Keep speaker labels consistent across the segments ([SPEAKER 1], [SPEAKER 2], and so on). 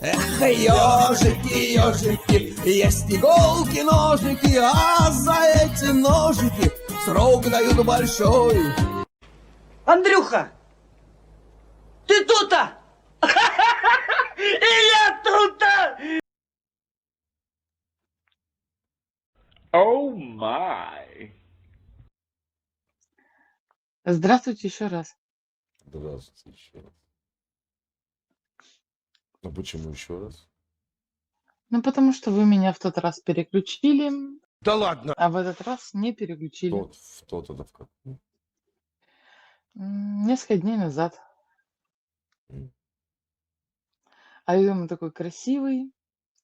[SPEAKER 1] Эх, ежики, ежики, есть иголки, ножики, а за эти ножики срок дают большой.
[SPEAKER 2] Андрюха, ты тут-то? И я тут-то!
[SPEAKER 3] Oh my.
[SPEAKER 4] Здравствуйте еще раз.
[SPEAKER 5] Здравствуйте еще раз. А почему еще раз?
[SPEAKER 4] Ну, потому что вы меня в тот раз переключили,
[SPEAKER 1] Да ладно.
[SPEAKER 4] а в этот раз не переключили.
[SPEAKER 5] Тот это в каком?
[SPEAKER 4] Несколько дней назад.
[SPEAKER 5] М.
[SPEAKER 4] А я думаю, такой красивый,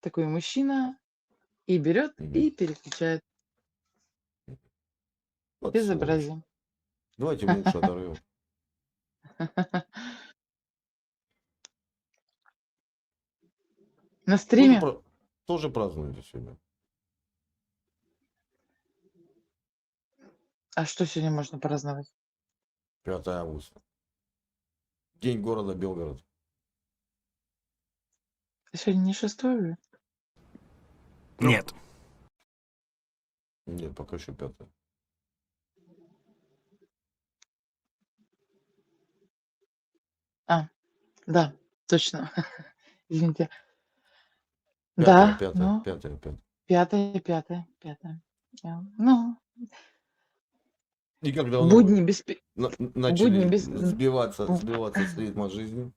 [SPEAKER 4] такой мужчина, и берет, и
[SPEAKER 5] Мгм.
[SPEAKER 4] переключает.
[SPEAKER 5] Вот сволочь.
[SPEAKER 4] Безобразие.
[SPEAKER 5] Давайте мы уши оторвем.
[SPEAKER 4] На
[SPEAKER 5] Тоже,
[SPEAKER 4] стриме?
[SPEAKER 5] тоже празднуете сегодня?
[SPEAKER 4] А что сегодня можно праздновать?
[SPEAKER 5] 5 августа. День города Белгород.
[SPEAKER 4] Сегодня не 6 же?
[SPEAKER 1] Нет.
[SPEAKER 5] Нет, пока еще 5.
[SPEAKER 4] А, да, точно. Извините.
[SPEAKER 5] 5,
[SPEAKER 4] Да,
[SPEAKER 5] 5,
[SPEAKER 4] ну,
[SPEAKER 5] 5, 5.
[SPEAKER 4] 5. Ну,
[SPEAKER 5] И как давно вы
[SPEAKER 4] будни без... будни
[SPEAKER 5] начали
[SPEAKER 4] без...
[SPEAKER 5] сбиваться с ритма жизни?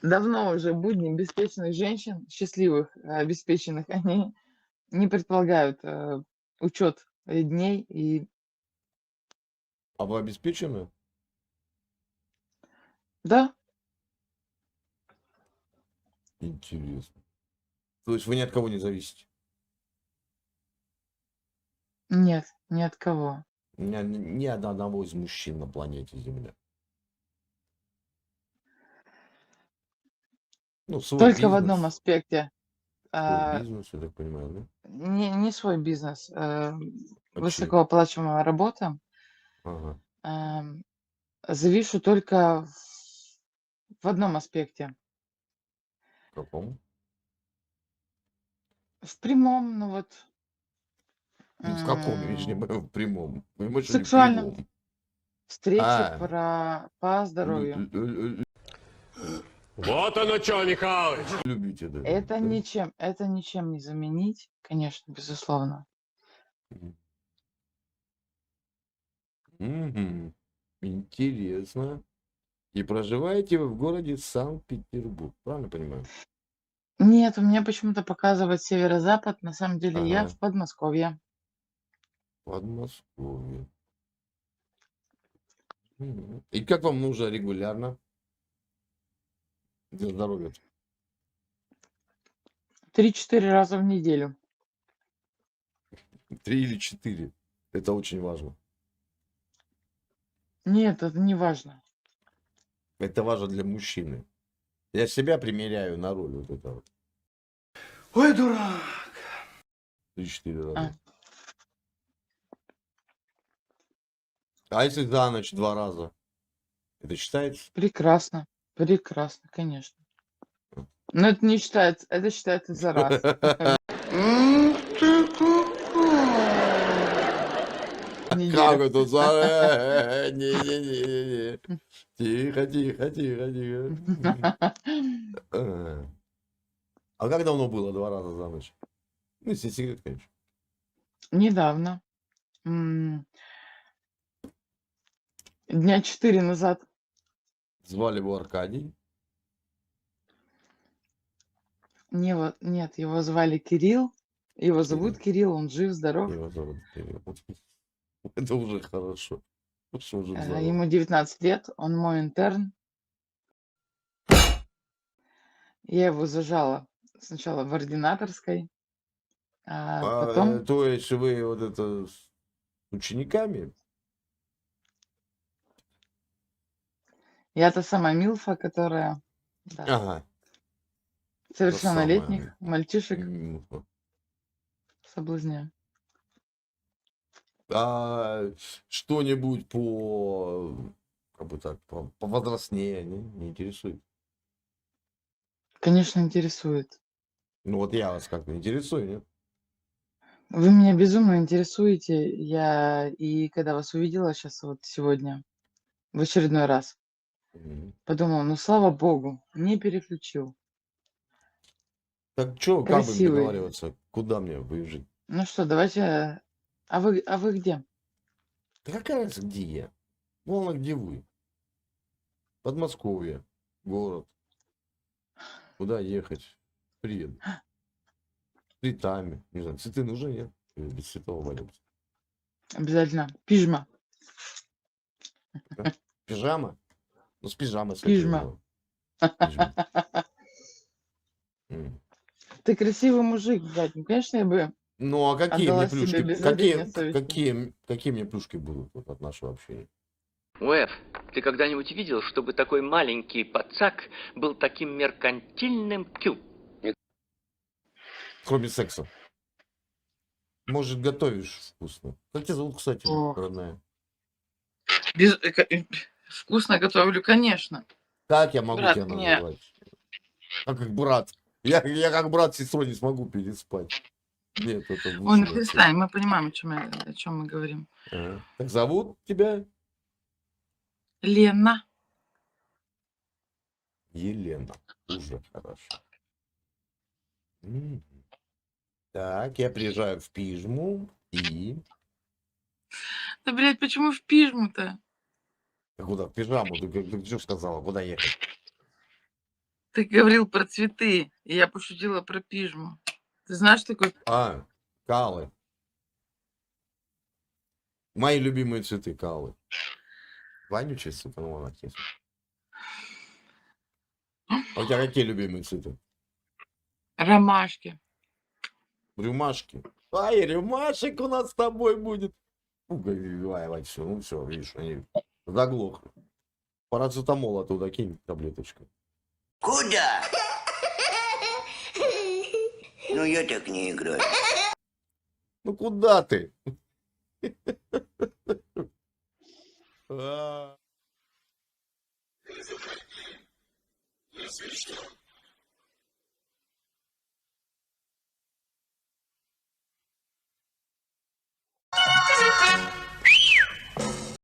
[SPEAKER 4] Давно уже будни беспечных женщин, счастливых, обеспеченных, они не предполагают учет дней и
[SPEAKER 5] А вы обеспечены?
[SPEAKER 4] да,
[SPEAKER 5] Интересно. То есть вы ни от кого не зависите?
[SPEAKER 4] нет, ни от кого.
[SPEAKER 5] Ни от одного из мужчин на планете Земля. Ну, свой
[SPEAKER 4] Только в одном
[SPEAKER 5] бизнес.
[SPEAKER 4] аспекте.
[SPEAKER 5] Свой бизнес, я так понимаю, да?
[SPEAKER 4] Не свой бизнес,
[SPEAKER 5] А чей?
[SPEAKER 4] высокооплачиваемая работа.
[SPEAKER 5] Ага.
[SPEAKER 4] эм, Завишу только в одном аспекте.
[SPEAKER 5] В каком?
[SPEAKER 4] В прямом, ну вот,
[SPEAKER 5] Ну, в каком, я же не
[SPEAKER 4] м,
[SPEAKER 5] понимаю, в прямом. Вы
[SPEAKER 4] в
[SPEAKER 5] можете ли в
[SPEAKER 4] сексуальном.
[SPEAKER 5] прямом?
[SPEAKER 4] Встречи
[SPEAKER 5] А,
[SPEAKER 4] по здоровью.
[SPEAKER 3] Вот оно что, Михалыч.
[SPEAKER 5] любите, да?
[SPEAKER 4] Это ничем не заменить, конечно, безусловно.
[SPEAKER 5] Мгм. Интересно. И проживаете вы в городе Санкт-Петербург, правильно понимаю?
[SPEAKER 4] Нет, у меня почему-то показывает северо-запад. На самом деле я
[SPEAKER 5] Ага,
[SPEAKER 4] в Подмосковье.
[SPEAKER 5] Подмосковье. И как вам нужно регулярно для здоровья?
[SPEAKER 4] 3-4 раза в неделю.
[SPEAKER 5] 3 или 4. Это очень важно.
[SPEAKER 4] Нет, это не важно.
[SPEAKER 5] Это важно для мужчины. Я себя примеряю на роль вот этого.
[SPEAKER 1] Ой, дурак.
[SPEAKER 5] 3-4
[SPEAKER 4] А,
[SPEAKER 5] раза. А если за ночь 2 раза? Это считается?
[SPEAKER 4] прекрасно. Прекрасно, конечно. Но это не считается, это считается за раз.
[SPEAKER 2] Ты какой!
[SPEAKER 5] Как
[SPEAKER 4] Неделю.
[SPEAKER 5] это за... Не-не-не-не. Тихо, тихо, тихо, тихо. А как давно было 2 раза за ночь? Ну, если секрет, конечно.
[SPEAKER 4] Недавно. Дня 4 назад.
[SPEAKER 5] Звали его Аркадий.
[SPEAKER 4] Нет, его звали Кирилл. Его зовут
[SPEAKER 5] Кирилл.
[SPEAKER 4] Кирилл, он жив, здоров.
[SPEAKER 5] Его зовут Кирилл. Это уже хорошо. Что уже
[SPEAKER 4] Ему 19 лет, он мой интерн. Я его зажала сначала в ординаторской, а потом
[SPEAKER 5] То есть вы вот это с учениками?
[SPEAKER 4] я та самая Милфа, которая да,
[SPEAKER 5] Ага. Та
[SPEAKER 4] совершеннолетних
[SPEAKER 5] самая
[SPEAKER 4] мальчишек
[SPEAKER 5] Милфа.
[SPEAKER 4] соблазняю.
[SPEAKER 5] А что-нибудь по, как бы так, по возрастнее не интересует?
[SPEAKER 4] Конечно, интересует.
[SPEAKER 5] Ну вот я вас как-то интересую, нет?
[SPEAKER 4] Вы меня безумно интересуете. Я и когда вас увидела сейчас вот сегодня в очередной раз,
[SPEAKER 5] Мгм.
[SPEAKER 4] подумала, ну слава богу, не переключил.
[SPEAKER 5] Так что, как будем
[SPEAKER 4] Красивый.
[SPEAKER 5] договариваться? Куда мне выезжать?
[SPEAKER 4] Ну что, давайте. А вы где?
[SPEAKER 5] Да какая разница, где я? Главное, где вы? Подмосковье, город. Куда ехать? Приеду. Цветами. Не знаю, цветы нужны, нет? Или без цветов обойдемся.
[SPEAKER 4] Обязательно. Пижма.
[SPEAKER 5] Да? Пижама? Ну, с пижамой сходи.
[SPEAKER 4] Пижма.
[SPEAKER 5] Ну, пижма. М.
[SPEAKER 4] Ты красивый мужик, блядь. Ну, конечно, я бы
[SPEAKER 5] Ну, а какие мне
[SPEAKER 4] отдала себе
[SPEAKER 5] плюшки?
[SPEAKER 4] без зазрения совести.
[SPEAKER 5] Какие мне плюшки будут вот от нашего общения?
[SPEAKER 6] Уэф, ты когда-нибудь видел, чтобы такой маленький пацак был таким меркантильным кю?
[SPEAKER 5] Кроме секса. Может, готовишь вкусно. Как тебя зовут, кстати,
[SPEAKER 4] О.
[SPEAKER 5] родная?
[SPEAKER 4] Вкусно готовлю, конечно.
[SPEAKER 5] Как я могу
[SPEAKER 4] Брат,
[SPEAKER 5] тебя
[SPEAKER 4] мне-
[SPEAKER 5] называть? Как брат. Я как брат с сестрой не смогу переспать. Нет, это
[SPEAKER 4] Ой, ну
[SPEAKER 5] выше вообще.
[SPEAKER 4] перестань, мы понимаем, о чем мы говорим.
[SPEAKER 5] Ага. Как зовут тебя?
[SPEAKER 4] Лена.
[SPEAKER 5] Елена. Уже хорошо. Мгм. Так, я приезжаю в Пижму и...
[SPEAKER 4] Да, блядь, почему в пижму-то?
[SPEAKER 5] А куда? В пижаму. Ты что сказала? Куда ехать?
[SPEAKER 4] Ты говорил про цветы, и я пошутила про пижму. Ты знаешь такой...
[SPEAKER 5] А, калы. Мои любимые цветы калы. Вонючие, сука, ну ладно, есть. А у тебя какие любимые цветы?
[SPEAKER 4] Ромашки.
[SPEAKER 5] Рюмашки. Ай, рюмашек у нас с тобой будет. Давай, все, ну все, видишь, они заглохли. Парацетамола туда кинь таблеточку.
[SPEAKER 2] Куда? Ну, я так не играю.
[SPEAKER 5] Ну куда ты? А.